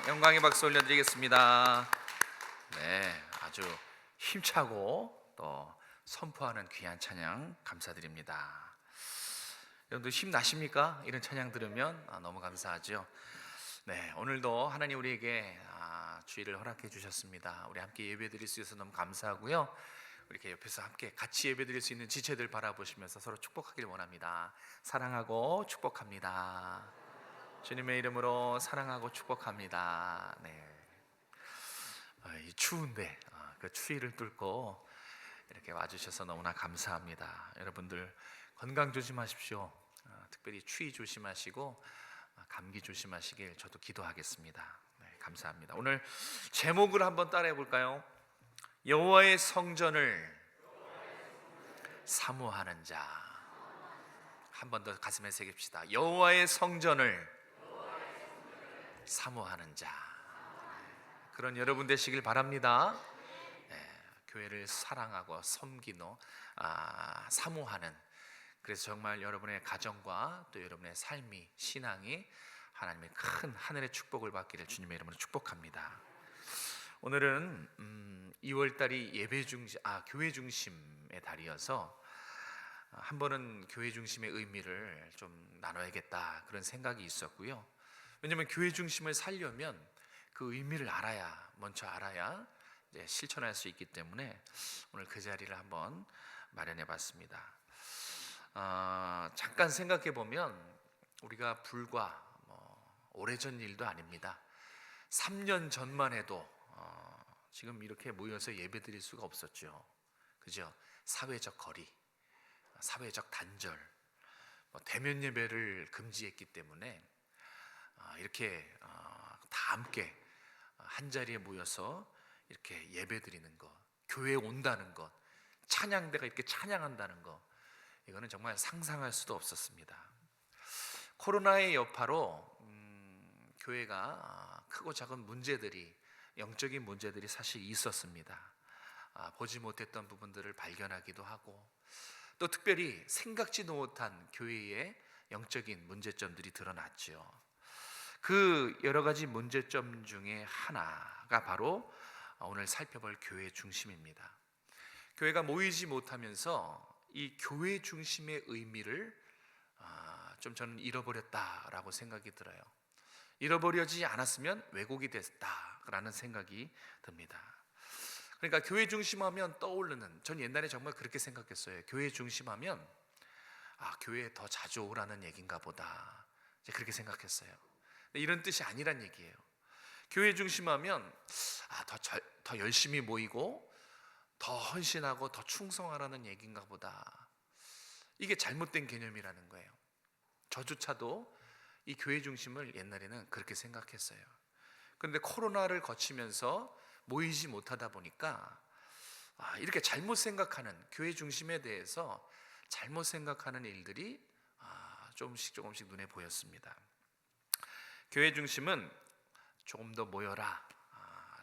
영광의 박수 올려드리겠습니다. 네, 아주 힘차고 또 선포하는 귀한 찬양 감사드립니다. 여러분들 힘 나십니까? 이런 찬양 들으면 너무 감사하죠. 네, 오늘도 하나님 우리에게 주의를 허락해 주셨습니다. 우리 함께 예배드릴 수 있어서 너무 감사하고요. 이렇게 옆에서 함께 같이 예배드릴 수 있는 지체들 바라보시면서 서로 축복하길 원합니다. 사랑하고 축복합니다. 주님의 이름으로 사랑하고 축복합니다. 네. 이 추운데 그 추위를 뚫고 이렇게 와주셔서 너무나 감사합니다. 여러분들 건강 조심하십시오. 특별히 추위 조심하시고 감기 조심하시길 저도 기도하겠습니다. 네, 감사합니다. 오늘 제목을 한번 따라해 볼까요? 여호와의 성전을 사모하는 자. 한 번 더 가슴에 새깁시다. 여호와의 성전을 사모하는 자. 그런 여러분 되시길 바랍니다. 네, 교회를 사랑하고 섬기노 사모하는, 그래서 정말 여러분의 가정과 또 여러분의 삶이, 신앙이 하나님의 큰 하늘의 축복을 받기를 주님의 이름으로 축복합니다. 오늘은 2월달이 교회 중심의 달이어서 한 번은 교회 중심의 의미를 좀 나눠야겠다 그런 생각이 있었고요. 왜냐하면 교회 중심을 살려면 그 의미를 먼저 알아야 이제 실천할 수 있기 때문에 오늘 그 자리를 한번 마련해 봤습니다. 잠깐 생각해 보면 우리가 불과 오래전 일도 아닙니다. 3년 전만 해도 지금 이렇게 모여서 예배 드릴 수가 없었죠. 그죠? 사회적 거리, 사회적 단절, 대면 예배를 금지했기 때문에 이렇게 다 함께 한 자리에 모여서 이렇게 예배 드리는 것, 교회에 온다는 것, 찬양대가 이렇게 찬양한다는 것, 이거는 정말 상상할 수도 없었습니다. 코로나의 여파로 교회가 크고 작은 문제들이, 영적인 문제들이 사실 있었습니다. 보지 못했던 부분들을 발견하기도 하고, 또 특별히 생각지도 못한 교회의 영적인 문제점들이 드러났죠. 그 여러 가지 문제점 중에 하나가 바로 오늘 살펴볼 교회 중심입니다. 교회가 모이지 못하면서 이 교회 중심의 의미를 좀 저는 잃어버렸다라고 생각이 들어요. 잃어버리지 않았으면 왜곡이 됐다라는 생각이 듭니다. 그러니까 교회 중심하면 떠오르는, 전 옛날에 정말 그렇게 생각했어요. 교회 중심하면 교회에 더 자주 오라는 얘기인가 보다, 이제 그렇게 생각했어요. 이런 뜻이 아니란 얘기예요. 교회 중심하면 더 열심히 모이고 더 헌신하고 더 충성하라는 얘기인가 보다. 이게 잘못된 개념이라는 거예요. 저조차도 이 교회 중심을 옛날에는 그렇게 생각했어요. 그런데 코로나를 거치면서 모이지 못하다 보니까 이렇게 잘못 생각하는, 교회 중심에 대해서 잘못 생각하는 일들이 조금씩 눈에 보였습니다. 교회 중심은 조금 더 모여라,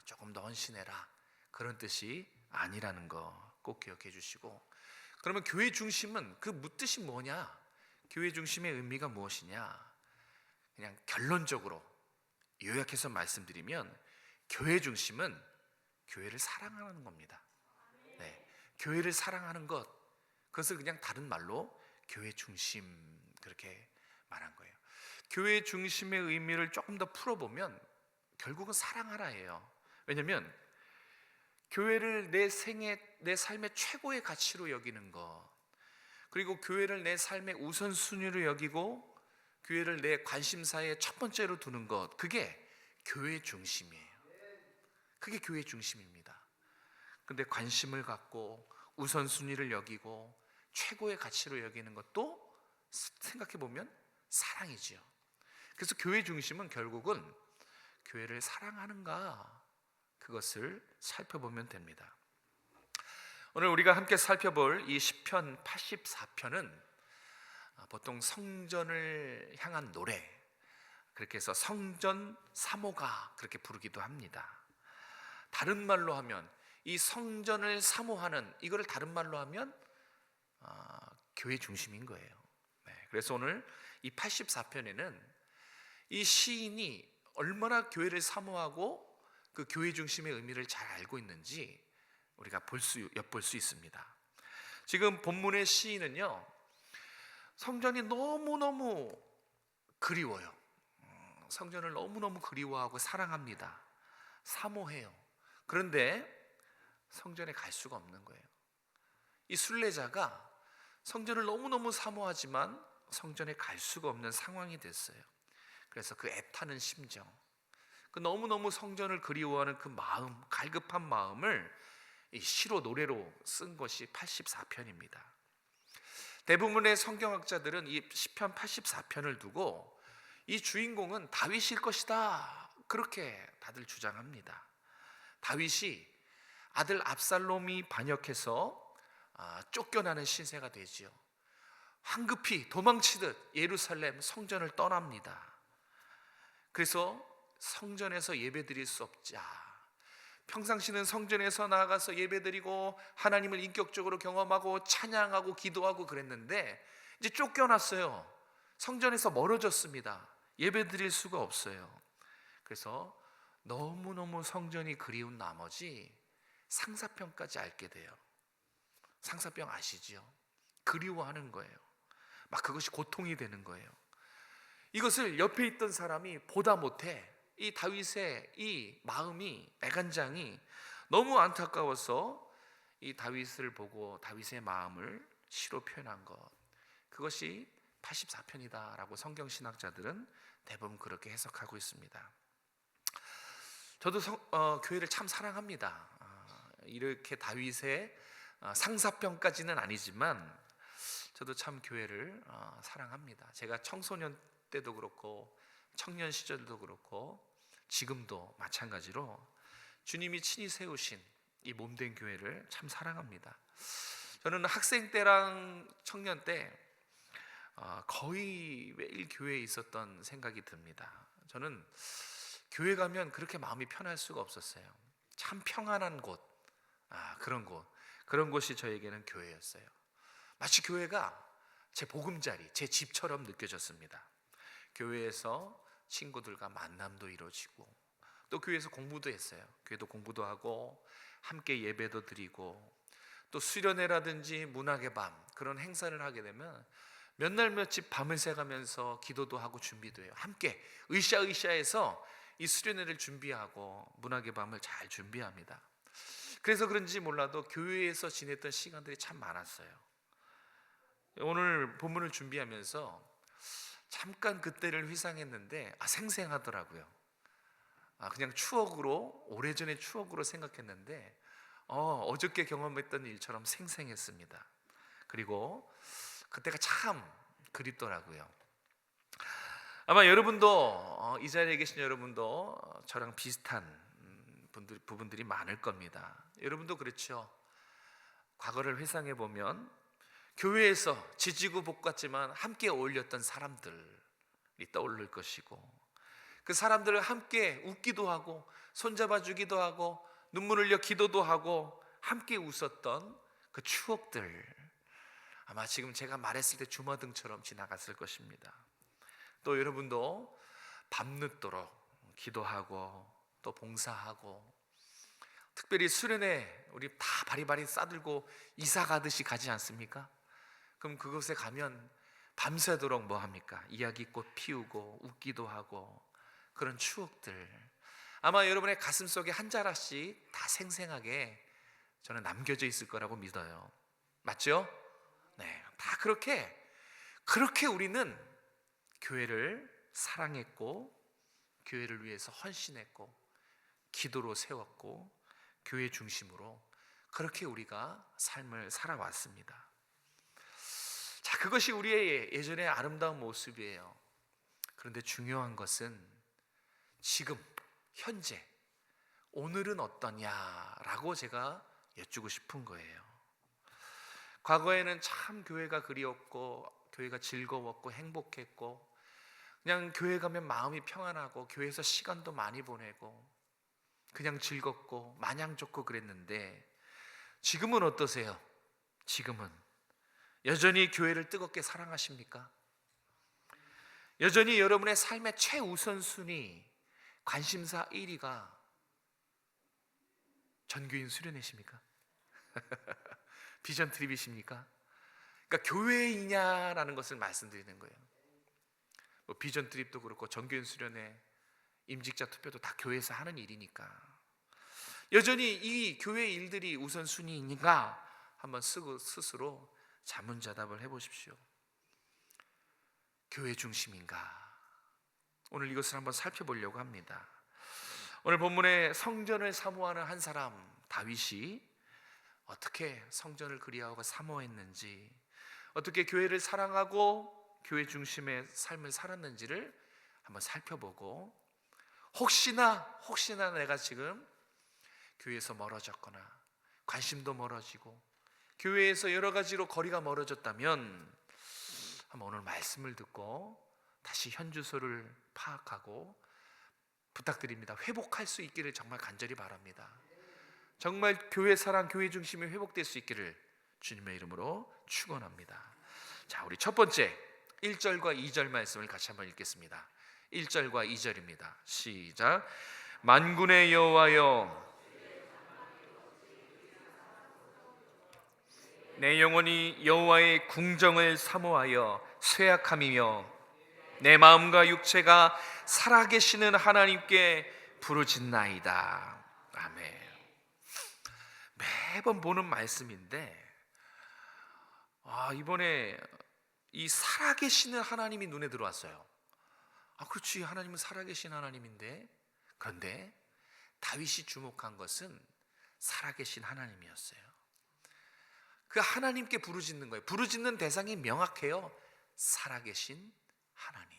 조금 더 헌신해라, 그런 뜻이 아니라는 거 꼭 기억해 주시고, 그러면 교회 중심은 그 뜻이 뭐냐? 교회 중심의 의미가 무엇이냐? 그냥 결론적으로 요약해서 말씀드리면 교회 중심은 교회를 사랑하는 겁니다. 네, 교회를 사랑하는 것, 그것을 그냥 다른 말로 교회 중심, 그렇게 말한 거예요. 교회 중심의 의미를 조금 더 풀어보면 결국은 사랑하라예요. 왜냐하면 교회를 내 삶의 최고의 가치로 여기는 것, 그리고 교회를 내 삶의 우선순위로 여기고 교회를 내 관심사의 첫 번째로 두는 것, 그게 교회 중심이에요. 그게 교회 중심입니다. 근데 관심을 갖고 우선순위를 여기고 최고의 가치로 여기는 것도 생각해보면 사랑이지요. 그래서 교회 중심은 결국은 교회를 사랑하는가, 그것을 살펴보면 됩니다. 오늘 우리가 함께 살펴볼 이 시편 84편은 보통 성전을 향한 노래, 그렇게 해서 성전 사모가 그렇게 부르기도 합니다. 다른 말로 하면 이 성전을 사모하는, 이거를 다른 말로 하면 교회 중심인 거예요. 네, 그래서 오늘 이 84편에는 이 시인이 얼마나 교회를 사모하고 그 교회 중심의 의미를 잘 알고 있는지 우리가 엿볼 수 있습니다. 지금 본문의 시인은요, 성전이 너무너무 그리워요. 성전을 너무너무 그리워하고 사랑합니다. 사모해요. 그런데 성전에 갈 수가 없는 거예요. 이 순례자가 성전을 너무너무 사모하지만 성전에 갈 수가 없는 상황이 됐어요. 그래서 그 애타는 심정, 그 너무너무 성전을 그리워하는 그 마음, 갈급한 마음을 이 시로 노래로 쓴 것이 84편입니다. 대부분의 성경학자들은 이 시편 84편을 두고 이 주인공은 다윗일 것이다, 그렇게 다들 주장합니다. 다윗이 아들 압살롬이 반역해서 쫓겨나는 신세가 되지요. 황급히 도망치듯 예루살렘 성전을 떠납니다. 그래서 성전에서 예배드릴 수 없자, 평상시는 성전에서 나아가서 예배드리고 하나님을 인격적으로 경험하고 찬양하고 기도하고 그랬는데 이제 쫓겨났어요. 성전에서 멀어졌습니다. 예배드릴 수가 없어요. 그래서 너무너무 성전이 그리운 나머지 상사병까지 앓게 돼요. 상사병 아시죠? 그리워하는 거예요. 막 그것이 고통이 되는 거예요. 이것을 옆에 있던 사람이 보다 못해 이 다윗의 이 마음이, 애간장이 너무 안타까워서 이 다윗을 보고 다윗의 마음을 시로 표현한 것, 그것이 84편이다라고 성경신학자들은 대부분 그렇게 해석하고 있습니다. 저도 교회를 참 사랑합니다. 이렇게 다윗의 상사병까지는 아니지만 저도 참 교회를 사랑합니다. 제가 청소년 때도 그렇고 청년 시절도 그렇고 지금도 마찬가지로 주님이 친히 세우신 이 몸된 교회를 참 사랑합니다. 저는 학생 때랑 청년 때 거의 매일 교회에 있었던 생각이 듭니다. 저는 교회 가면 그렇게 마음이 편할 수가 없었어요. 참 평안한 곳, 그런 곳이 저에게는 교회였어요. 마치 교회가 제 보금자리, 제 집처럼 느껴졌습니다. 교회에서 친구들과 만남도 이루어지고 또 교회에서 공부도 했어요. 교회도 공부도 하고 함께 예배도 드리고 또 수련회라든지 문학의 밤, 그런 행사를 하게 되면 몇 날 며칠 밤을 새가면서 기도도 하고 준비도 해요. 함께 으쌰으쌰해서 이 수련회를 준비하고 문학의 밤을 잘 준비합니다. 그래서 그런지 몰라도 교회에서 지냈던 시간들이 참 많았어요. 오늘 본문을 준비하면서 잠깐 그때를 회상했는데 생생하더라고요. 그냥 추억으로, 오래전의 추억으로 생각했는데 어저께 경험했던 일처럼 생생했습니다. 그리고 그때가 참 그립더라고요. 아마 여러분도 이 자리에 계신 여러분도 저랑 비슷한 부분들이 많을 겁니다. 여러분도 그렇죠. 과거를 회상해 보면 교회에서 지지고 볶았지만 함께 어울렸던 사람들이 떠오를 것이고, 그 사람들을 함께 웃기도 하고 손잡아 주기도 하고 눈물 흘려 기도도 하고 함께 웃었던 그 추억들, 아마 지금 제가 말했을 때 주마등처럼 지나갔을 것입니다. 또 여러분도 밤늦도록 기도하고 또 봉사하고, 특별히 수련회 우리 다 바리바리 싸들고 이사 가듯이 가지 않습니까? 그럼 그곳에 가면 밤새도록 뭐 합니까? 이야기꽃 피우고 웃기도 하고, 그런 추억들 아마 여러분의 가슴 속에 한 자락씩 다 생생하게 저는 남겨져 있을 거라고 믿어요. 맞죠? 네, 다 그렇게 우리는 교회를 사랑했고 교회를 위해서 헌신했고 기도로 세웠고 교회 중심으로 그렇게 우리가 삶을 살아왔습니다. 자, 그것이 우리의 예전의 아름다운 모습이에요. 그런데 중요한 것은 지금 현재 오늘은 어떠냐라고 제가 여쭈고 싶은 거예요. 과거에는 참 교회가 그리웠고 교회가 즐거웠고 행복했고 그냥 교회 가면 마음이 평안하고 교회에서 시간도 많이 보내고 그냥 즐겁고 마냥 좋고 그랬는데, 지금은 어떠세요? 지금은 여전히 교회를 뜨겁게 사랑하십니까? 여전히 여러분의 삶의 최우선순위 관심사 1위가 전교인 수련회십니까? 비전 트립이십니까? 그러니까 교회이냐라는 것을 말씀드리는 거예요. 뭐 비전 트립도 그렇고 전교인 수련회, 임직자 투표도 다 교회에서 하는 일이니까 여전히 이 교회 일들이 우선순위인가 한번 스스로 자문자답을 해보십시오. 교회 중심인가? 오늘 이것을 한번 살펴보려고 합니다. 오늘 본문에 성전을 사모하는 한 사람 다윗이 어떻게 성전을 그리워하고 사모했는지, 어떻게 교회를 사랑하고 교회 중심의 삶을 살았는지를 한번 살펴보고, 혹시나 내가 지금 교회에서 멀어졌거나 관심도 멀어지고 교회에서 여러 가지로 거리가 멀어졌다면 한번 오늘 말씀을 듣고 다시 현주소를 파악하고 부탁드립니다. 회복할 수 있기를 정말 간절히 바랍니다. 정말 교회 사랑, 교회 중심이 회복될 수 있기를 주님의 이름으로 축원합니다. 자, 우리 첫 번째 1절과 2절 말씀을 같이 한번 읽겠습니다. 1절과 2절입니다. 시작. 만군의 여호와여, 내 영혼이 여호와의 궁정을 사모하여 쇠약함이며 내 마음과 육체가 살아계시는 하나님께 부르짖나이다. 아멘. 매번 보는 말씀인데 이번에 이 살아계시는 하나님이 눈에 들어왔어요. 그렇지, 하나님은 살아계신 하나님인데, 그런데 다윗이 주목한 것은 살아계신 하나님이었어요. 그 하나님께 부르짖는 거예요. 부르짖는 대상이 명확해요. 살아계신 하나님.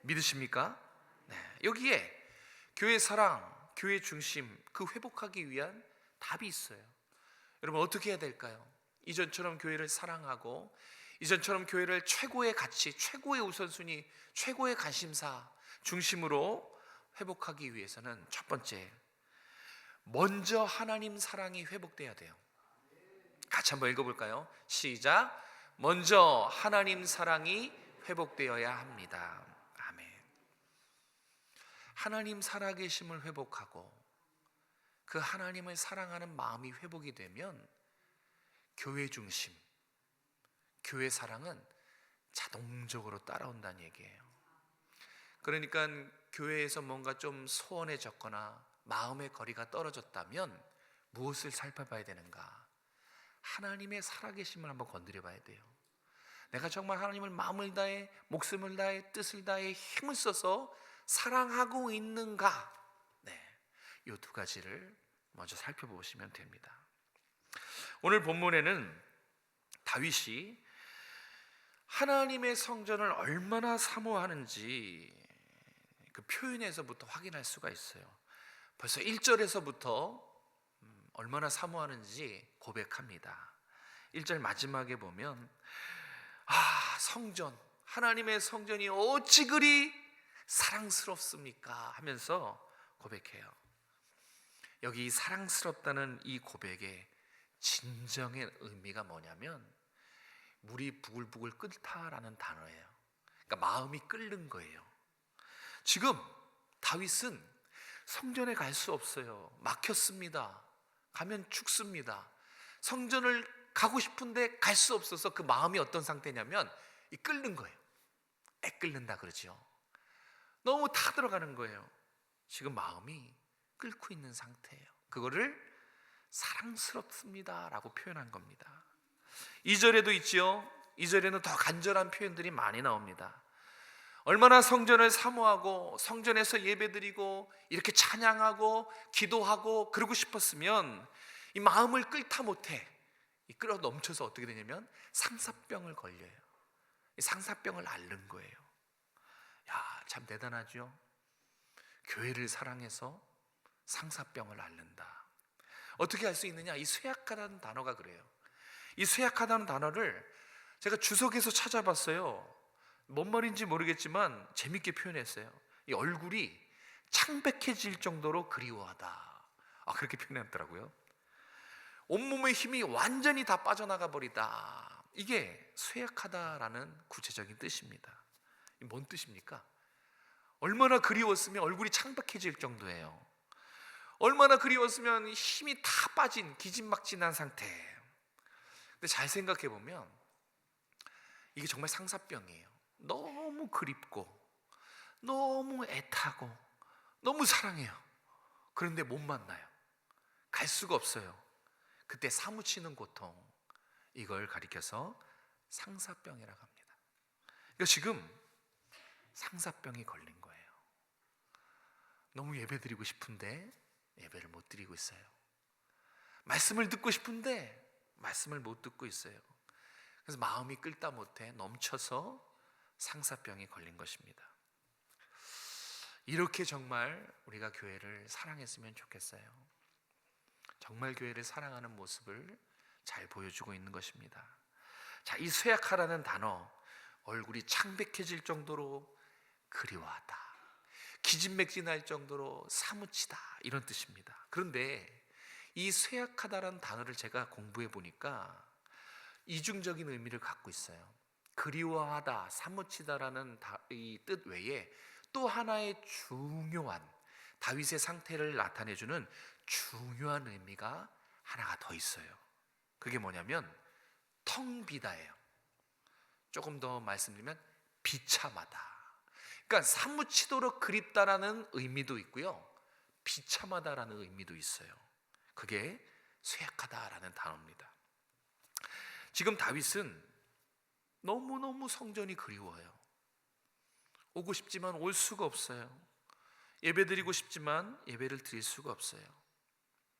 믿으십니까? 네. 여기에 교회 사랑, 교회 중심, 그 회복하기 위한 답이 있어요. 여러분, 어떻게 해야 될까요? 이전처럼 교회를 사랑하고 이전처럼 교회를 최고의 가치, 최고의 우선순위, 최고의 관심사 중심으로 회복하기 위해서는 첫 번째, 먼저 하나님 사랑이 회복돼야 돼요. 같이 한번 읽어볼까요? 시작. 먼저 하나님 사랑이 회복되어야 합니다. 아멘. 하나님 살아계심을 회복하고 그 하나님을 사랑하는 마음이 회복이 되면 교회 중심, 교회 사랑은 자동적으로 따라온다는 얘기예요. 그러니까 교회에서 뭔가 좀 소원해졌거나 마음의 거리가 떨어졌다면 무엇을 살펴봐야 되는가? 하나님의 살아계심을 한번 건드려 봐야 돼요. 내가 정말 하나님을 마음을 다해, 목숨을 다해, 뜻을 다해, 힘을 써서 사랑하고 있는가? 네, 이 두 가지를 먼저 살펴보시면 됩니다. 오늘 본문에는 다윗이 하나님의 성전을 얼마나 사모하는지 그 표현에서부터 확인할 수가 있어요. 벌써 1절에서부터 얼마나 사모하는지 고백합니다. 1절 마지막에 보면 성전, 하나님의 성전이 어찌 그리 사랑스럽습니까? 하면서 고백해요. 여기 사랑스럽다는 이 고백의 진정의 의미가 뭐냐면 물이 부글부글 끓다라는 단어예요. 그러니까 마음이 끓는 거예요. 지금 다윗은 성전에 갈 수 없어요. 막혔습니다. 가면 죽습니다. 성전을 가고 싶은데 갈 수 없어서 그 마음이 어떤 상태냐면 이 끓는 거예요. 끓는다 그러죠. 너무 타들어가는 거예요. 지금 마음이 끓고 있는 상태예요. 그거를 사랑스럽습니다 라고 표현한 겁니다. 2절에도 있죠. 2절에는 더 간절한 표현들이 많이 나옵니다. 얼마나 성전을 사모하고 성전에서 예배드리고 이렇게 찬양하고 기도하고 그러고 싶었으면 이 마음을 끓다 못해 이 끓어 넘쳐서 어떻게 되냐면 상사병을 걸려요. 이 상사병을 앓는 거예요. 야, 참 대단하죠. 교회를 사랑해서 상사병을 앓는다. 어떻게 할 수 있느냐? 이 쇠약하다는 단어가 그래요. 이 쇠약하다는 단어를 제가 주석에서 찾아봤어요. 뭔 말인지 모르겠지만 재밌게 표현했어요. 이 얼굴이 창백해질 정도로 그리워하다. 그렇게 표현했더라고요. 온몸의 힘이 완전히 다 빠져나가 버리다. 이게 쇠약하다라는 구체적인 뜻입니다. 뭔 뜻입니까? 얼마나 그리웠으면 얼굴이 창백해질 정도예요. 얼마나 그리웠으면 힘이 다 빠진 기진막진한 상태. 근데 잘 생각해 보면 이게 정말 상사병이에요. 너무 그립고 너무 애타고 너무 사랑해요. 그런데 못 만나요. 갈 수가 없어요. 그때 사무치는 고통, 이걸 가리켜서 상사병이라고 합니다. 그러니까 지금 상사병이 걸린 거예요. 너무 예배드리고 싶은데 예배를 못 드리고 있어요. 말씀을 듣고 싶은데 말씀을 못 듣고 있어요. 그래서 마음이 끓다 못해 넘쳐서 상사병이 걸린 것입니다. 이렇게 정말 우리가 교회를 사랑했으면 좋겠어요. 정말 교회를 사랑하는 모습을 잘 보여주고 있는 것입니다. 자, 이 쇠약하라는 단어, 얼굴이 창백해질 정도로 그리워하다, 기진맥진할 정도로 사무치다, 이런 뜻입니다. 그런데 이 쇠약하다라는 단어를 제가 공부해 보니까 이중적인 의미를 갖고 있어요. 그리워하다, 사무치다라는 이 뜻 외에 또 하나의 중요한, 다윗의 상태를 나타내주는 중요한 의미가 하나가 더 있어요. 그게 뭐냐면 텅 비다예요. 조금 더 말씀드리면 비참하다. 그러니까 사무치도록 그립다라는 의미도 있고요, 비참하다라는 의미도 있어요. 그게 쇠약하다라는 단어입니다. 지금 다윗은 너무너무 성전이 그리워요. 오고 싶지만 올 수가 없어요. 예배드리고 싶지만 예배를 드릴 수가 없어요.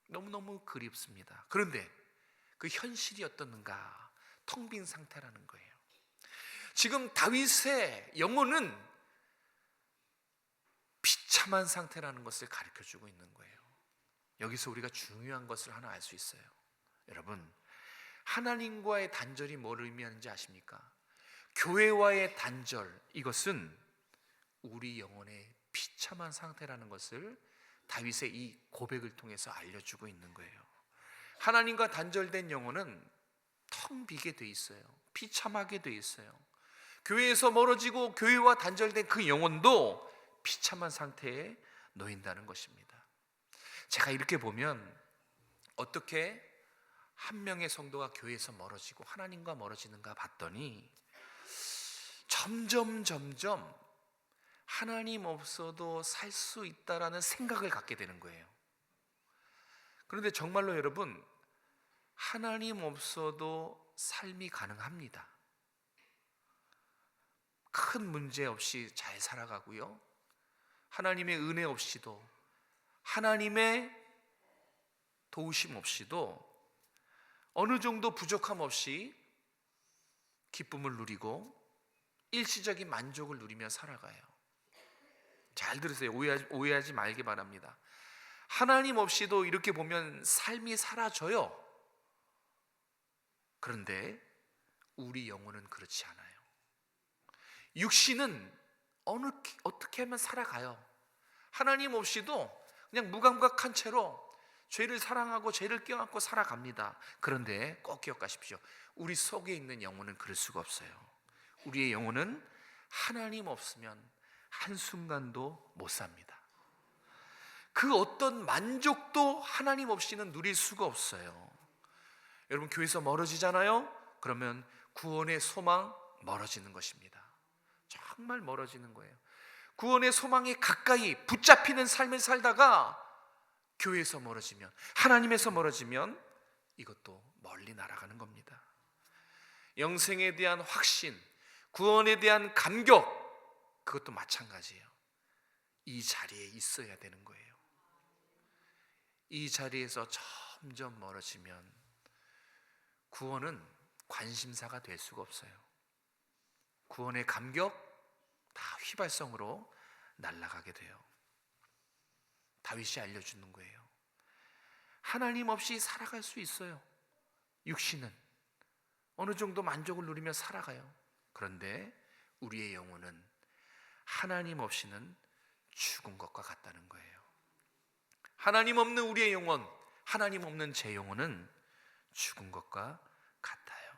너무너무 그립습니다. 그런데 그 현실이 어떻는가? 텅 빈 상태라는 거예요. 지금 다윗의 영혼은 비참한 상태라는 것을 가르쳐주고 있는 거예요. 여기서 우리가 중요한 것을 하나 알 수 있어요. 여러분, 하나님과의 단절이 뭘 의미하는지 아십니까? 교회와의 단절, 이것은 우리 영혼의 비참한 상태라는 것을 다윗의 이 고백을 통해서 알려주고 있는 거예요. 하나님과 단절된 영혼은 텅 비게 돼 있어요. 비참하게 돼 있어요. 교회에서 멀어지고 교회와 단절된 그 영혼도 비참한 상태에 놓인다는 것입니다. 제가 이렇게 보면 어떻게 한 명의 성도가 교회에서 멀어지고 하나님과 멀어지는가 봤더니 점점 하나님 없어도 살 수 있다라는 생각을 갖게 되는 거예요. 그런데 정말로 여러분, 하나님 없어도 삶이 가능합니다. 큰 문제 없이 잘 살아가고요, 하나님의 은혜 없이도, 하나님의 도우심 없이도, 어느 정도 부족함 없이 기쁨을 누리고 일시적인 만족을 누리며 살아가요. 잘 들으세요. 오해하지 말기 바랍니다. 하나님 없이도 이렇게 보면 삶이 사라져요. 그런데 우리 영혼은 그렇지 않아요. 육신은 어떻게 하면 살아가요. 하나님 없이도 그냥 무감각한 채로 죄를 사랑하고 죄를 껴안고 살아갑니다. 그런데 꼭 기억하십시오. 우리 속에 있는 영혼은 그럴 수가 없어요. 우리의 영혼은 하나님 없으면 한순간도 못 삽니다. 그 어떤 만족도 하나님 없이는 누릴 수가 없어요. 여러분, 교회에서 멀어지잖아요? 그러면 구원의 소망 멀어지는 것입니다. 정말 멀어지는 거예요. 구원의 소망이 가까이 붙잡히는 삶을 살다가 교회에서 멀어지면, 하나님에서 멀어지면 이것도 멀리 날아가는 겁니다. 영생에 대한 확신, 구원에 대한 감격, 그것도 마찬가지예요. 이 자리에 있어야 되는 거예요. 이 자리에서 점점 멀어지면 구원은 관심사가 될 수가 없어요. 구원의 감격 다 휘발성으로 날아가게 돼요. 다윗이 알려주는 거예요. 하나님 없이 살아갈 수 있어요. 육신은 어느 정도 만족을 누리며 살아가요. 그런데 우리의 영혼은 하나님 없이는 죽은 것과 같다는 거예요. 하나님 없는 우리의 영혼, 하나님 없는 제 영혼은 죽은 것과 같아요.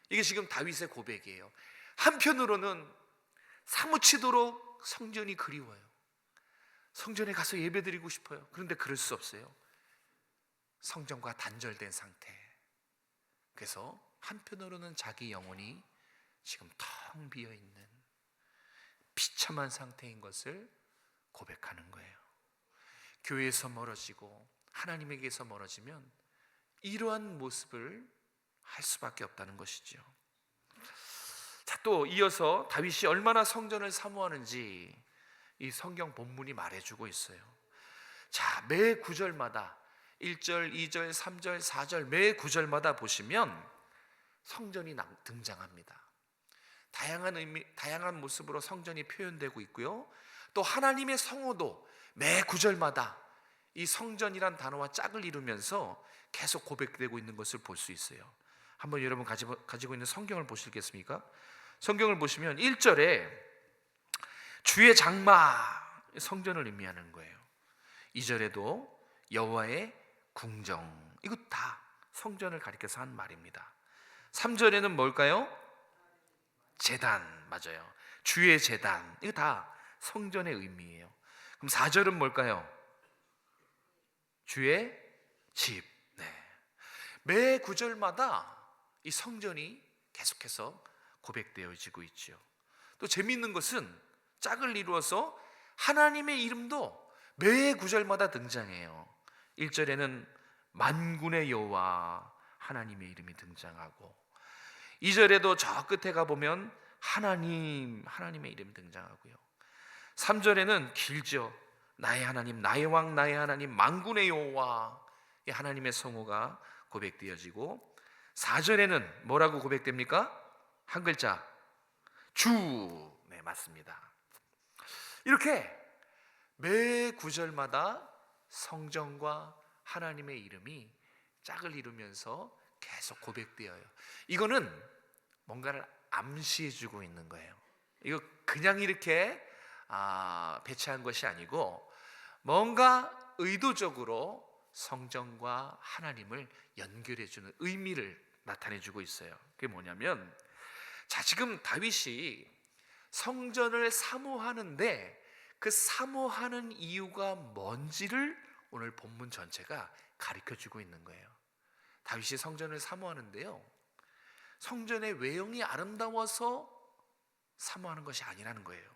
이게 지금 다윗의 고백이에요. 한편으로는 사무치도록 성전이 그리워요. 성전에 가서 예배드리고 싶어요. 그런데 그럴 수 없어요. 성전과 단절된 상태. 그래서 한편으로는 자기 영혼이 지금 텅 비어있는 비참한 상태인 것을 고백하는 거예요. 교회에서 멀어지고 하나님에게서 멀어지면 이러한 모습을 할 수밖에 없다는 것이죠. 자, 또 이어서 다윗이 얼마나 성전을 사모하는지 이 성경 본문이 말해주고 있어요. 자, 매 구절마다 1절, 2절, 3절, 4절 매 구절마다 보시면 성전이 등장합니다. 다양한 의미, 다양한 모습으로 성전이 표현되고 있고요. 또 하나님의 성호도 매 구절마다 이 성전이란 단어와 짝을 이루면서 계속 고백되고 있는 것을 볼 수 있어요. 한번 여러분 가지고 있는 성경을 보시겠습니까? 성경을 보시면 1절에 주의 장막, 성전을 의미하는 거예요. 2절에도 여호와의 궁정, 이거 다 성전을 가리켜서 한 말입니다. 3절에는 뭘까요? 제단, 맞아요. 주의 제단, 이거 다 성전의 의미예요. 그럼 4절은 뭘까요? 주의 집. 네. 매 구절마다 이 성전이 계속해서 고백되어지고 있죠. 또 재미있는 것은 짝을 이루어서 하나님의 이름도 매 구절마다 등장해요. 1절에는 만군의 여호와 하나님의 이름이 등장하고, 2절에도 저 끝에 가보면 하나님의 이름이 등장하고요. 3절에는 길죠. 나의 하나님, 나의 왕, 나의 하나님, 만군의 여호와, 이 하나님의 성호가 고백되어지고, 4절에는 뭐라고 고백됩니까? 한 글자, 주. 네, 맞습니다. 이렇게 매 구절마다 성전과 하나님의 이름이 짝을 이루면서 계속 고백되어요. 이거는 뭔가를 암시해주고 있는 거예요. 이거 그냥 이렇게 배치한 것이 아니고 뭔가 의도적으로 성전과 하나님을 연결해주는 의미를 나타내주고 있어요. 그게 뭐냐면, 자, 지금 다윗이 성전을 사모하는데 그 사모하는 이유가 뭔지를 오늘 본문 전체가 가르쳐주고 있는 거예요. 다윗이 성전을 사모하는데요, 성전의 외형이 아름다워서 사모하는 것이 아니라는 거예요.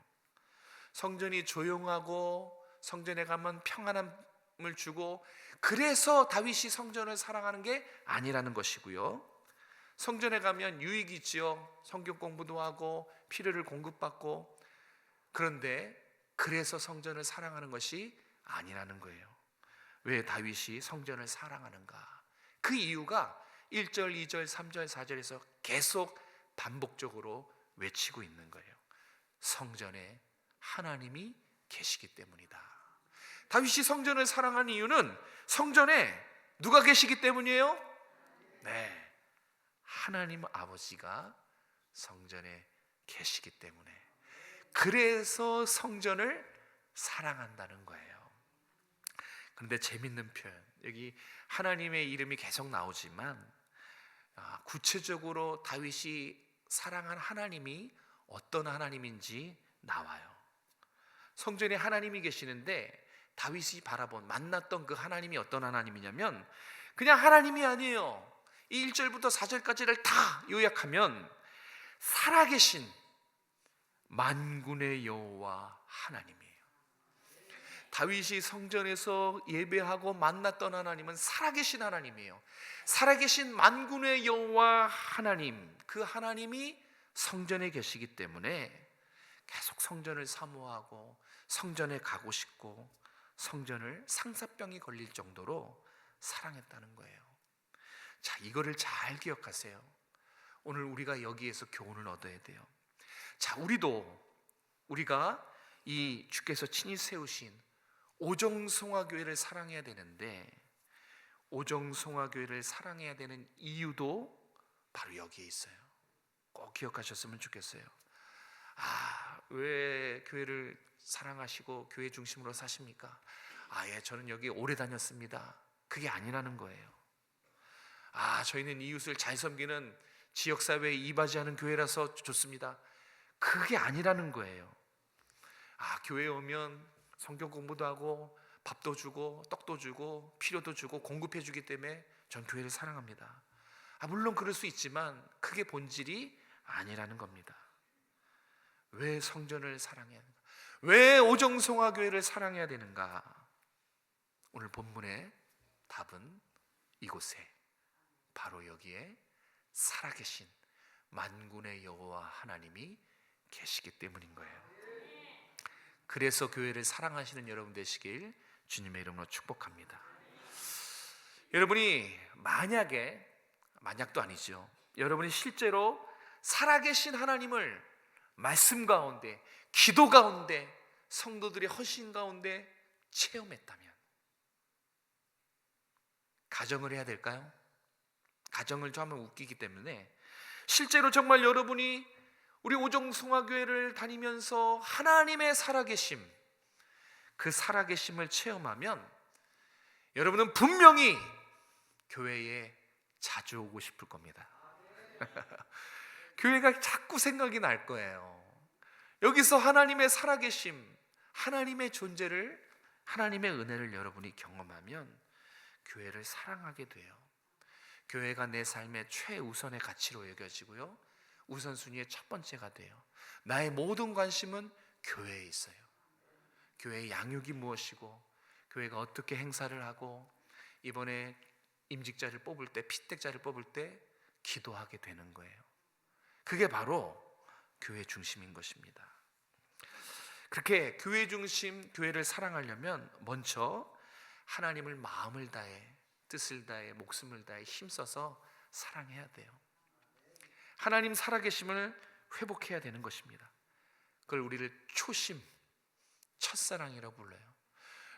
성전이 조용하고 성전에 가면 평안함을 주고, 그래서 다윗이 성전을 사랑하는 게 아니라는 것이고요. 성전에 가면 유익이 있지요. 성경 공부도 하고 필요를 공급받고, 그런데 그래서 성전을 사랑하는 것이 아니라는 거예요. 왜 다윗이 성전을 사랑하는가? 그 이유가 1절, 2절, 3절, 4절에서 계속 반복적으로 외치고 있는 거예요. 성전에 하나님이 계시기 때문이다. 다윗이 성전을 사랑하는 이유는 성전에 누가 계시기 때문이에요? 네, 하나님 아버지가 성전에 계시기 때문에, 그래서 성전을 사랑한다는 거예요. 그런데 재밌는 표현, 여기 하나님의 이름이 계속 나오지만 구체적으로 다윗이 사랑한 하나님이 어떤 하나님인지 나와요. 성전에 하나님이 계시는데 다윗이 만났던 그 하나님이 어떤 하나님이냐면 그냥 하나님이 아니에요. 이 1절부터 4절까지를 다 요약하면 살아계신 만군의 여호와 하나님이에요. 다윗이 성전에서 예배하고 만났던 하나님은 살아계신 하나님이에요. 살아계신 만군의 여호와 하나님, 그 하나님이 성전에 계시기 때문에 계속 성전을 사모하고 성전에 가고 싶고 성전을 상사병이 걸릴 정도로 사랑했다는 거예요. 자, 이거를 잘 기억하세요. 오늘 우리가 여기에서 교훈을 얻어야 돼요. 자, 우리가 이 주께서 친히 세우신 오정성화교회를 사랑해야 되는데, 오정성화교회를 사랑해야 되는 이유도 바로 여기에 있어요. 꼭 기억하셨으면 좋겠어요. 왜 교회를 사랑하시고 교회 중심으로 사십니까? 예, 저는 여기 오래 다녔습니다. 그게 아니라는 거예요. 저희는 이웃을 잘 섬기는 지역사회에 이바지하는 교회라서 좋습니다. 그게 아니라는 거예요. 교회에 오면 성경 공부도 하고 밥도 주고 떡도 주고 필요도 주고 공급해 주기 때문에 전 교회를 사랑합니다. 물론 그럴 수 있지만 그게 본질이 아니라는 겁니다. 왜 성전을 사랑해야 하는가? 왜 오정성화교회를 사랑해야 되는가? 오늘 본문의 답은 이곳에, 바로 여기에 살아계신 만군의 여호와 하나님이 계시기 때문인 거예요. 그래서 교회를 사랑하시는 여러분 되시길 주님의 이름으로 축복합니다. 여러분이 만약도 아니죠, 여러분이 실제로 살아계신 하나님을 말씀 가운데, 기도 가운데, 성도들의 헌신 가운데 체험했다면 가정을 해야 될까요? 가정을 좀 하면 웃기기 때문에, 실제로 정말 여러분이 우리 오정성화교회를 다니면서 하나님의 살아계심, 그 살아계심을 체험하면 여러분은 분명히 교회에 자주 오고 싶을 겁니다. 교회가 자꾸 생각이 날 거예요. 여기서 하나님의 살아계심, 하나님의 존재를, 하나님의 은혜를 여러분이 경험하면 교회를 사랑하게 돼요. 교회가 내 삶의 최우선의 가치로 여겨지고요, 우선순위의 첫 번째가 돼요. 나의 모든 관심은 교회에 있어요. 교회의 양육이 무엇이고, 교회가 어떻게 행사를 하고, 이번에 임직자를 뽑을 때, 피택자를 뽑을 때 기도하게 되는 거예요. 그게 바로 교회 중심인 것입니다. 그렇게 교회 중심, 교회를 사랑하려면 먼저 하나님을 마음을 다해, 뜻을 다해, 목숨을 다해 힘써서 사랑해야 돼요. 하나님 살아계심을 회복해야 되는 것입니다. 그걸 우리를 초심, 첫사랑이라고 불러요.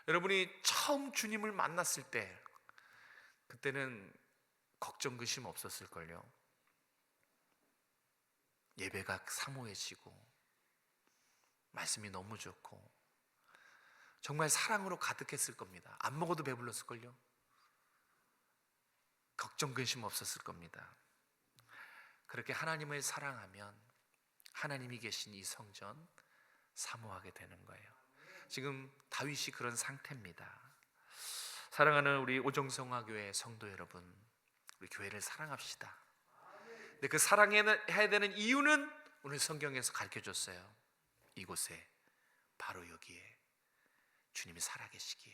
여러분이 처음 주님을 만났을 때, 그때는 걱정 근심 없었을걸요. 예배가 사모해지고 말씀이 너무 좋고 정말 사랑으로 가득했을 겁니다. 안 먹어도 배불렀을걸요. 걱정 근심 없었을 겁니다. 그렇게 하나님을 사랑하면 하나님이 계신 이 성전 사모하게 되는 거예요. 지금 다윗이 그런 상태입니다. 사랑하는 우리 오정성화교회 성도 여러분, 우리 교회를 사랑합시다. 근데 그 사랑해야 되는 이유는 오늘 성경에서 가르쳐줬어요. 이곳에, 바로 여기에 주님이 살아계시기에.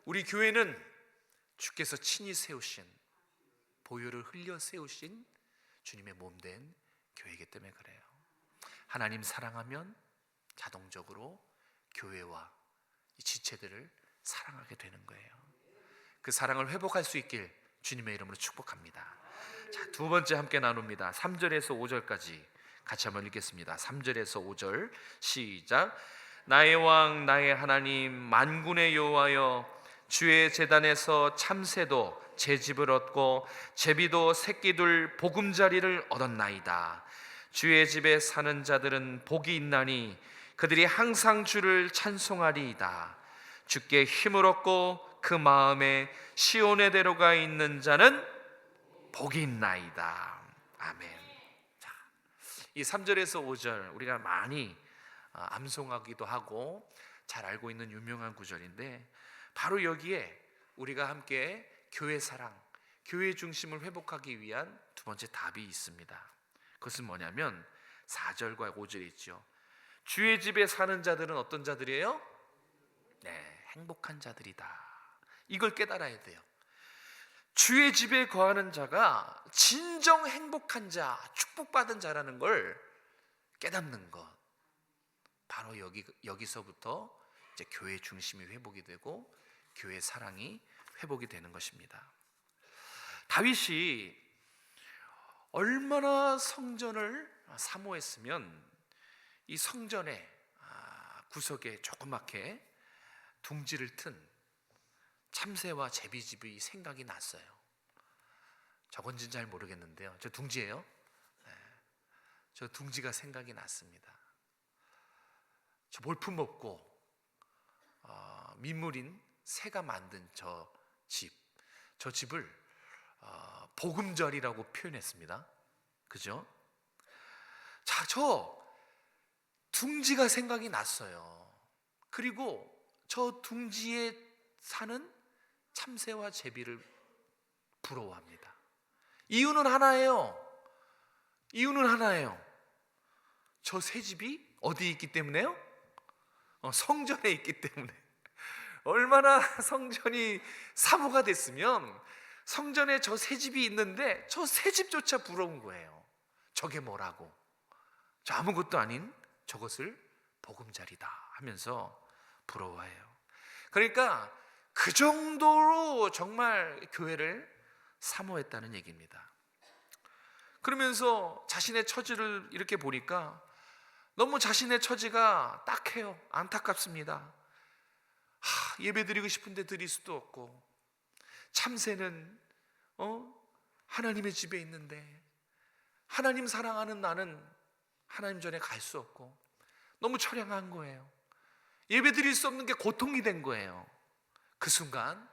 우리 교회는 주께서 친히 세우신, 보혈을 흘려 세우신 주님의 몸된 교회이기 때문에 그래요. 하나님 사랑하면 자동적으로 교회와 이 지체들을 사랑하게 되는 거예요. 그 사랑을 회복할 수 있길 주님의 이름으로 축복합니다. 자, 두 번째 함께 나눕니다. 3절에서 5절까지 같이 한번 읽겠습니다. 3절에서 5절 시작. 나의 왕 나의 하나님 만군의 여호와여, 주의 제단에서 참새도 제 집을 얻고 제비도 새끼들 보금자리를 얻었나이다. 주의 집에 사는 자들은 복이 있나니 그들이 항상 주를 찬송하리이다. 주께 힘을 얻고 그 마음에 시온의 대로가 있는 자는 복이 있나이다. 아멘. 자, 이 3절에서 5절 우리가 많이 암송하기도 하고 잘 알고 있는 유명한 구절인데, 바로 여기에 우리가 함께 교회 사랑, 교회 중심을 회복하기 위한 두 번째 답이 있습니다. 그것은 뭐냐면 4절과 5절에 있죠. 주의 집에 사는 자들은 어떤 자들이에요? 네, 행복한 자들이다. 이걸 깨달아야 돼요. 주의 집에 거하는 자가 진정 행복한 자, 축복받은 자라는 걸 깨닫는 것, 바로 여기서부터 이제 교회 중심이 회복이 되고 교회 사랑이 회복이 되는 것입니다. 다윗이 얼마나 성전을 사모했으면 이 성전의 구석에 조그맣게 둥지를 튼 참새와 제비집이 생각이 났어요. 저건지는 잘 모르겠는데요, 저 둥지예요. 네. 저 둥지가 생각이 났습니다. 저 볼품없고 민물인 새가 만든 저 집을 복음절이라고 표현했습니다. 그죠? 자, 저 둥지가 생각이 났어요. 그리고 저 둥지에 사는 참새와 제비를 부러워합니다. 이유는 하나예요. 이유는 하나예요. 저 새 집이 어디에 있기 때문에요? 성전에 있기 때문에. 얼마나 성전이 사모가 됐으면 성전에 저 새 집이 있는데 저 새 집조차 부러운 거예요. 저게 뭐라고? 저 아무것도 아닌 저것을 보금자리다 하면서 부러워해요. 그러니까 그 정도로 정말 교회를 사모했다는 얘기입니다. 그러면서 자신의 처지를 이렇게 보니까 너무 자신의 처지가 딱해요. 안타깝습니다. 예배드리고 싶은데 드릴 수도 없고, 참새는 하나님의 집에 있는데 하나님 사랑하는 나는 하나님 전에 갈 수 없고 너무 처량한 거예요. 예배드릴 수 없는 게 고통이 된 거예요. 그 순간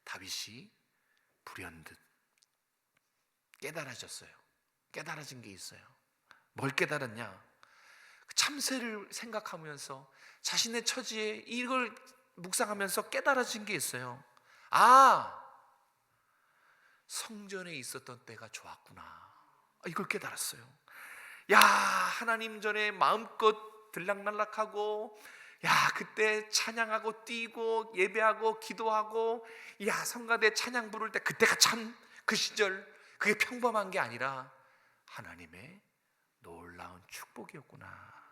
다윗이 불현듯 깨달아졌어요. 깨달아진 게 있어요. 뭘 깨달았냐? 참새를 생각하면서 자신의 처지에 이걸 묵상하면서 깨달아진 게 있어요. 성전에 있었던 때가 좋았구나. 이걸 깨달았어요. 하나님 전에 마음껏 들락날락하고, 그때 찬양하고 뛰고 예배하고 기도하고, 성가대 찬양 부를 때 그때가 참 그 시절, 그게 평범한 게 아니라 하나님의 놀라운 축복이었구나.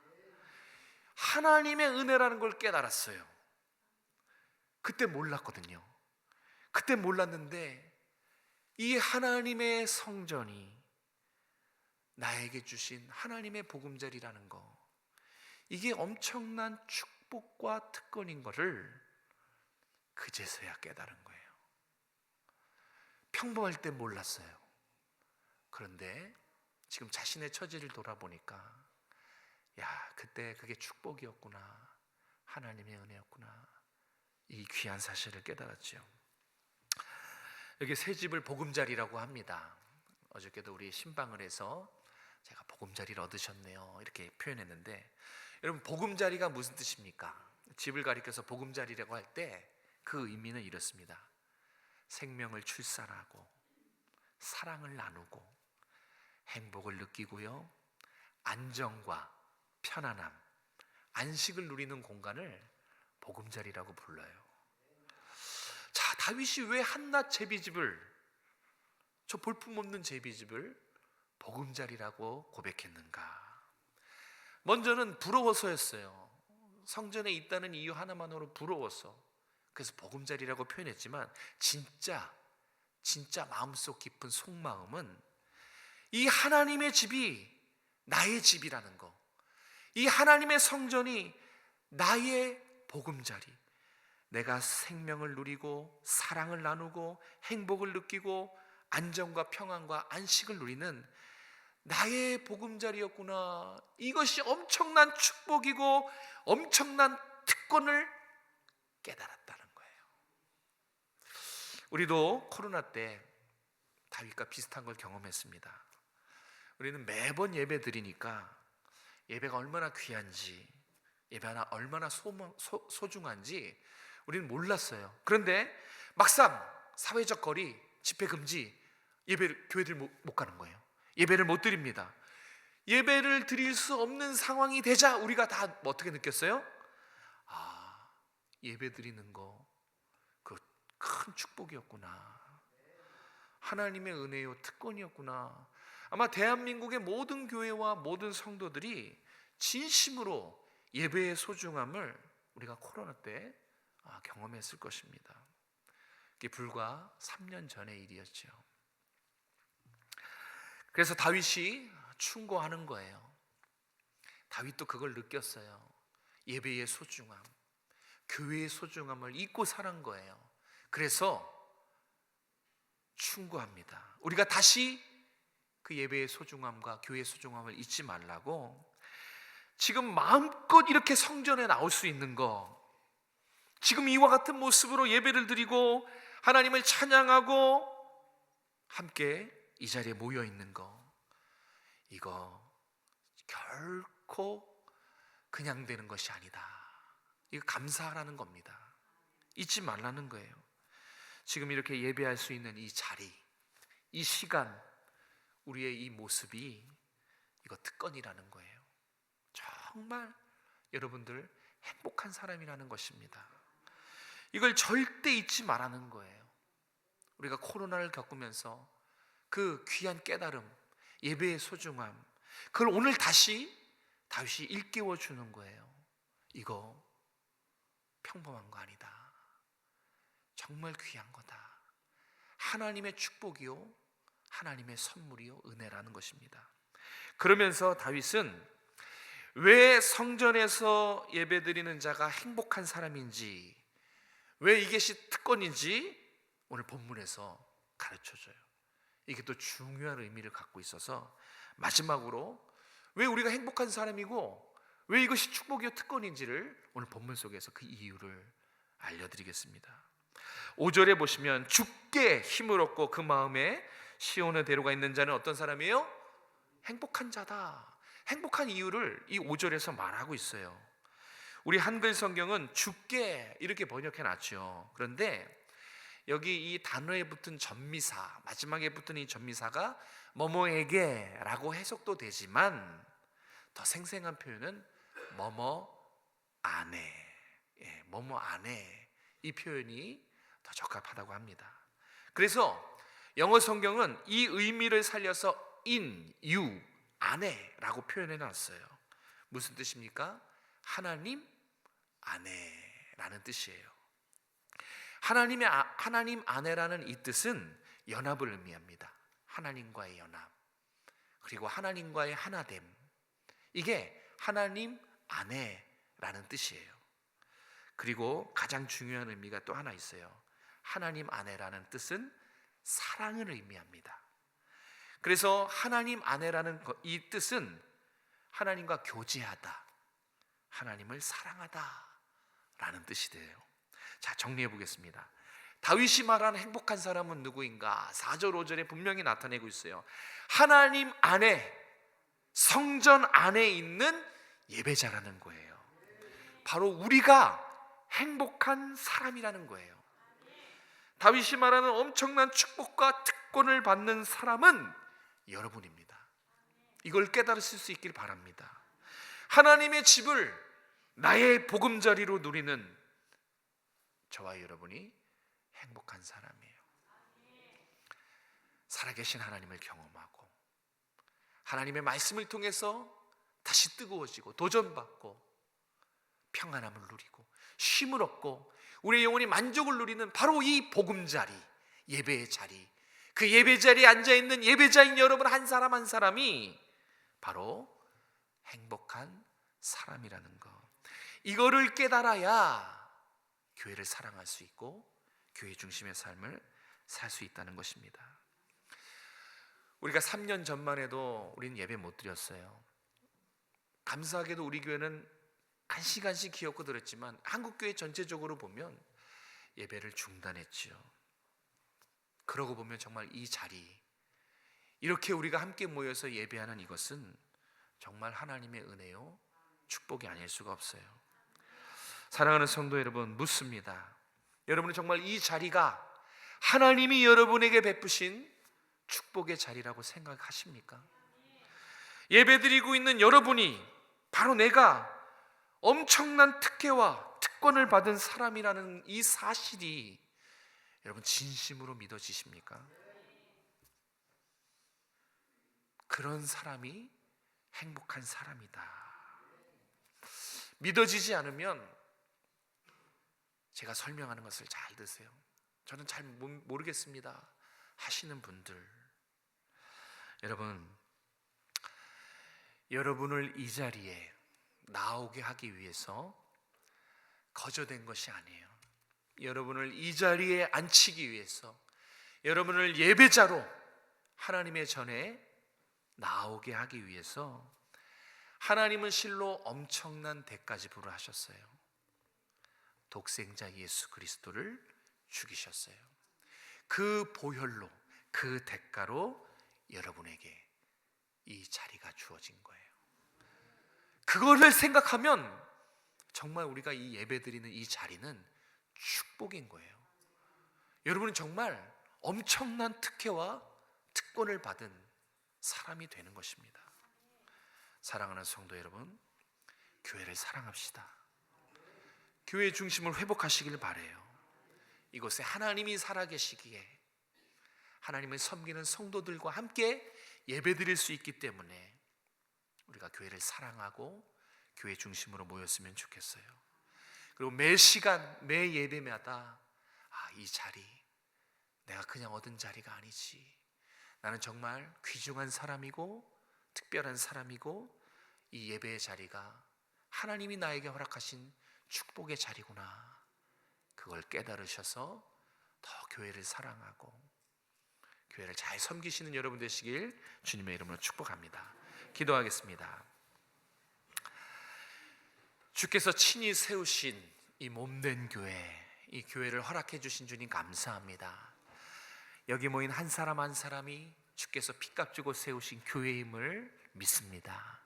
하나님의 은혜라는 걸 깨달았어요. 그때 몰랐거든요. 그때 몰랐는데 이 하나님의 성전이 나에게 주신 하나님의 보금자리라는 거, 이게 엄청난 축복과 특권인 것을 그제서야 깨달은 거예요. 평범할 때 몰랐어요. 그런데 지금 자신의 처지를 돌아보니까 그때 그게 축복이었구나, 하나님의 은혜였구나, 이 귀한 사실을 깨달았죠. 여기 새 집을 보금자리라고 합니다. 어저께도 우리 신방을 해서 제가 보금자리를 얻으셨네요 이렇게 표현했는데, 여러분 보금자리가 무슨 뜻입니까? 집을 가리켜서 보금자리라고 할 때 그 의미는 이렇습니다. 생명을 출산하고 사랑을 나누고 행복을 느끼고요, 안정과 편안함, 안식을 누리는 공간을 보금자리라고 불러요. 자, 다윗이 왜 한낱 제비집을, 저 볼품없는 제비집을 보금자리라고 고백했는가? 먼저는 부러워서였어요. 성전에 있다는 이유 하나만으로 부러워서. 그래서 보금자리라고 표현했지만 진짜 마음속 깊은 속마음은 이 하나님의 집이 나의 집이라는 거, 이 하나님의 성전이 나의 보금자리, 내가 생명을 누리고 사랑을 나누고 행복을 느끼고 안정과 평안과 안식을 누리는 나의 보금자리였구나. 이것이 엄청난 축복이고 엄청난 특권을 깨달았다는 거예요. 우리도 코로나 때 다윗과 비슷한 걸 경험했습니다. 우리는 매번 예배 드리니까 예배가 얼마나 귀한지, 예배가 얼마나 소중한지 우리는 몰랐어요. 그런데 막상 사회적 거리, 집회 금지, 교회들 못 가는 거예요. 예배를 못 드립니다. 예배를 드릴 수 없는 상황이 되자 우리가 다 어떻게 느꼈어요? 예배 드리는 거, 그 큰 축복이었구나, 하나님의 은혜요 특권이었구나. 아마 대한민국의 모든 교회와 모든 성도들이 진심으로 예배의 소중함을 우리가 코로나 때 경험했을 것입니다. 이게 불과 3년 전의 일이었죠. 그래서 다윗이 충고하는 거예요. 다윗도 그걸 느꼈어요. 예배의 소중함, 교회의 소중함을 잊고 사는 거예요. 그래서 충고합니다. 우리가 다시 그 예배의 소중함과 교회의 소중함을 잊지 말라고, 지금 마음껏 이렇게 성전에 나올 수 있는 거, 지금 이와 같은 모습으로 예배를 드리고 하나님을 찬양하고 함께 이 자리에 모여 있는 거, 이거 결코 그냥 되는 것이 아니다. 이거 감사하라는 겁니다. 잊지 말라는 거예요. 지금 이렇게 예배할 수 있는 이 자리, 이 시간, 우리의 이 모습이 이거 특권이라는 거예요. 정말 여러분들 행복한 사람이라는 것입니다. 이걸 절대 잊지 말라는 거예요. 우리가 코로나를 겪으면서 그 귀한 깨달음, 예배의 소중함, 그걸 오늘 다시 다윗이 일깨워 주는 거예요. 이거 평범한 거 아니다. 정말 귀한 거다. 하나님의 축복이요, 하나님의 선물이요, 은혜라는 것입니다. 그러면서 다윗은 왜 성전에서 예배드리는 자가 행복한 사람인지, 왜 이것이 특권인지 오늘 본문에서 가르쳐줘요. 이게 또 중요한 의미를 갖고 있어서 마지막으로 왜 우리가 행복한 사람이고 왜 이것이 축복이요 특권인지를 오늘 본문 속에서 그 이유를 알려드리겠습니다. 5절에 보시면 주께 힘을 얻고 그 마음에 시온의 대로가 있는 자는 어떤 사람이에요? 행복한 자다. 행복한 이유를 이 5절에서 말하고 있어요. 우리 한글 성경은 주께 이렇게 번역해 놨죠. 그런데 여기 이 단어에 붙은 전미사, 마지막에 붙은 이 전미사가 뭐뭐에게 라고 해석도 되지만 더 생생한 표현은 뭐뭐 안에, 뭐뭐 안에, 이 표현이 더 적합하다고 합니다. 그래서 영어 성경은 이 의미를 살려서 in, you, 안에라고 표현해 놨어요. 무슨 뜻입니까? 하나님 안에라는 뜻이에요. 하나님 안에라는 이 뜻은 연합을 의미합니다. 하나님과의 연합, 그리고 하나님과의 하나됨, 이게 하나님 안에라는 뜻이에요. 그리고 가장 중요한 의미가 또 하나 있어요. 하나님 안에라는 뜻은 사랑을 의미합니다. 그래서 하나님 안에라는 이 뜻은 하나님과 교제하다, 하나님을 사랑하다 라는 뜻이 돼요. 자, 정리해 보겠습니다. 다윗이 말하는 행복한 사람은 누구인가? 4절 5절에 분명히 나타내고 있어요. 하나님 안에, 성전 안에 있는 예배자라는 거예요. 바로 우리가 행복한 사람이라는 거예요. 다윗이 말하는 엄청난 축복과 특권을 받는 사람은 여러분입니다. 이걸 깨달으실 수 있길 바랍니다. 하나님의 집을 나의 보금자리로 누리는 저와 여러분이 행복한 사람이에요. 살아계신 하나님을 경험하고 하나님의 말씀을 통해서 다시 뜨거워지고 도전받고 평안함을 누리고 쉼을 얻고 우리의 영혼이 만족을 누리는 바로 이 보금자리, 예배의 자리, 그 예배 자리에 앉아있는 예배자인 여러분 한 사람 한 사람이 바로 행복한 사람이라는 것, 이거를 깨달아야 교회를 사랑할 수 있고 교회 중심의 삶을 살 수 있다는 것입니다. 우리가 3년 전만 해도 우리는 예배 못 드렸어요. 감사하게도 우리 교회는 간시간시 기억고 들었지만 한국교회 전체적으로 보면 예배를 중단했지요. 그러고 보면 정말 이 자리, 이렇게 우리가 함께 모여서 예배하는 이것은 정말 하나님의 은혜요 축복이 아닐 수가 없어요. 사랑하는 성도 여러분, 묻습니다. 여러분은 정말 이 자리가 하나님이 여러분에게 베푸신 축복의 자리라고 생각하십니까? 예배드리고 있는 여러분이 바로 내가 엄청난 특혜와 특권을 받은 사람이라는 이 사실이 여러분 진심으로 믿어지십니까? 그런 사람이 행복한 사람이다. 믿어지지 않으면 제가 설명하는 것을 잘 드세요. 저는 잘 모르겠습니다 하시는 분들, 여러분을 이 자리에 나오게 하기 위해서 거저된 것이 아니에요. 여러분을 이 자리에 앉히기 위해서, 여러분을 예배자로 하나님의 전에 나오게 하기 위해서 하나님은 실로 엄청난 대가 지불을 하셨어요. 독생자 예수 그리스도를 죽이셨어요. 그 보혈로, 그 대가로 여러분에게 이 자리가 주어진 거예요. 그거를 생각하면 정말 우리가 이 예배드리는 이 자리는 축복인 거예요. 여러분은 정말 엄청난 특혜와 특권을 받은 사람이 되는 것입니다. 사랑하는 성도 여러분, 교회를 사랑합시다. 교회의 중심을 회복하시길 바라요. 이곳에 하나님이 살아계시기에 하나님을 섬기는 성도들과 함께 예배드릴 수 있기 때문에 우리가 교회를 사랑하고 교회 중심으로 모였으면 좋겠어요. 그리고 매 시간, 매 예배마다 이 자리 내가 그냥 얻은 자리가 아니지, 나는 정말 귀중한 사람이고 특별한 사람이고 이 예배의 자리가 하나님이 나에게 허락하신 축복의 자리구나, 그걸 깨달으셔서 더 교회를 사랑하고 교회를 잘 섬기시는 여러분 되시길 주님의 이름으로 축복합니다. 기도하겠습니다. 주께서 친히 세우신 이 몸된 교회, 이 교회를 허락해 주신 주님 감사합니다. 여기 모인 한 사람 한 사람이 주께서 피값 주고 세우신 교회임을 믿습니다.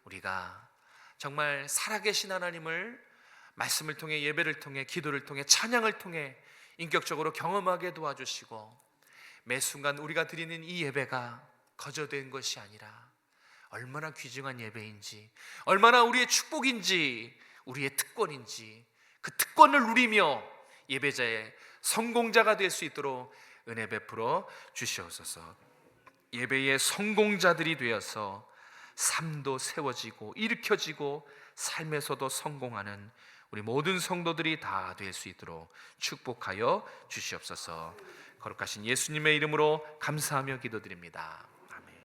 우리가 정말 살아계신 하나님을 말씀을 통해, 예배를 통해, 기도를 통해, 찬양을 통해 인격적으로 경험하게 도와주시고, 매 순간 우리가 드리는 이 예배가 거저된 것이 아니라 얼마나 귀중한 예배인지, 얼마나 우리의 축복인지, 우리의 특권인지, 그 특권을 누리며 예배자의 성공자가 될 수 있도록 은혜 베풀어 주시옵소서. 예배의 성공자들이 되어서 삶도 세워지고 일으켜지고 삶에서도 성공하는 우리 모든 성도들이 다 될 수 있도록 축복하여 주시옵소서. 거룩하신 예수님의 이름으로 감사하며 기도드립니다.